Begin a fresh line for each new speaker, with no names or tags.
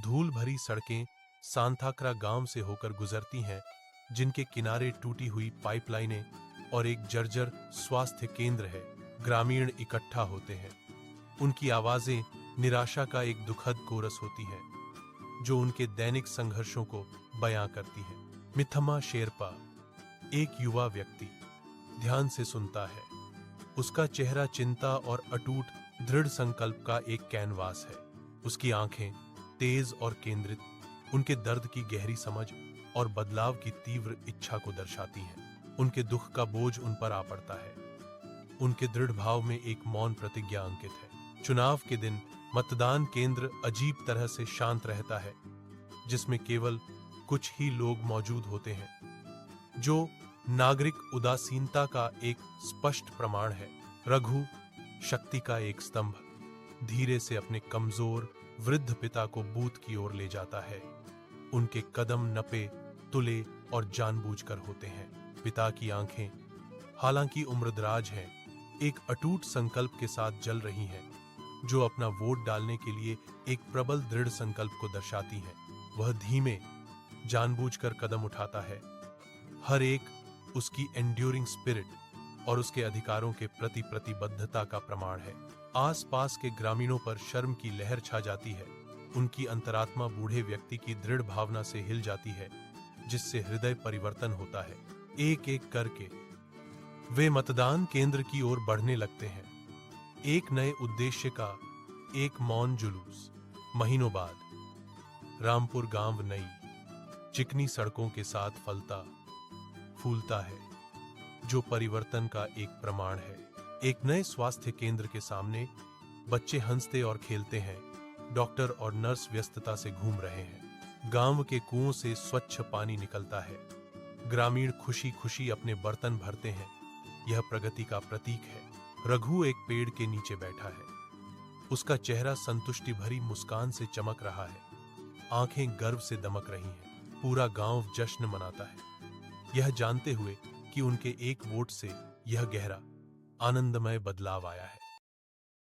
धूल भरी सड़कें सांताक्रा गांव से होकर गुजरती हैं, जिनके किनारे टूटी हुई पाइपलाइनें और एक जर्जर स्वास्थ्य केंद्र है। ग्रामीण इकट्ठा होते हैं। उनकी आवाजें निराशा का एक दुखद कोरस होती हैं, जो उनके दैनिक संघर्षों को बयां करती हैं। मिथमा शेरपा, एक युवा व्यक्ति, ध्यान से सुनता है। उसका चेहरा चिंता और अटूट दृढ़ संकल्प का एक कैनवास है। उसकी आंखें तेज और केंद्रित, उनके दर्द की गहरी समझ और बदलाव की तीव्र इच्छा को दर्शाती हैं। उनके दुख का बोझ उन पर आ पड़ता है। उनके दृढ़ भाव में एक मौन प्रतिज्ञा अंकित है। चुनाव के दिन मतदान केंद्र अजीब तरह से शांत रहता है, जिसमें केवल कुछ ही लोग मौजूद होते हैं, जो नागरिक उदासीनता का एक स्पष्ट प्रमाण है। रघु, शक्ति का एक स्तंभ, धीरे से अपने कमजोर वृद्ध पिता को बूथ की ओर ले जाता है। उनके कदम नपे तुले और जानबूझकर होते हैं। पिता की आंखें, हालांकि उम्रदराज हैं, एक अटूट संकल्प के साथ जल रही हैं, जो अपना वोट डालने के लिए एक प्रबल दृढ़ संकल्प को दर्शाती हैं। वह धीमे, जानबूझकर कदम उठाता है। हर एक उसकी एंड्यूरिंग स्पिरिट और उसके अधिकारों के प्रति प्रतिबद्धता का प्रमाण है। आसपास के ग्रामीणों पर शर्म की लहर छा जाती है। उनकी अंतरात्मा बूढ़े व्यक्ति की दृढ़ भावना से हिल जाती है, जिससे हृदय परिवर्तन होता है। एक एक करके वे मतदान केंद्र की ओर बढ़ने लगते हैं, एक नए उद्देश्य का एक मौन जुलूस। महीनों बाद रामपुर गांव नई चिकनी सड़कों के साथ फलता फूलता है, जो परिवर्तन का एक प्रमाण है। एक नए स्वास्थ्य केंद्र के सामने बच्चे हंसते और खेलते हैं। डॉक्टर और नर्स व्यस्तता से घूम रहे हैं। गांव के कुओं से स्वच्छ पानी निकलता है। ग्रामीण खुशी खुशी अपने बर्तन भरते हैं। यह प्रगति का प्रतीक है। रघु एक पेड़ के नीचे बैठा है। उसका चेहरा संतुष्टि भरी मुस्कान से चमक रहा है। आंखें गर्व से दमक रही हैं। पूरा गांव जश्न मनाता है, यह जानते हुए कि उनके एक वोट से यह गहरा आनंदमय बदलाव आया है।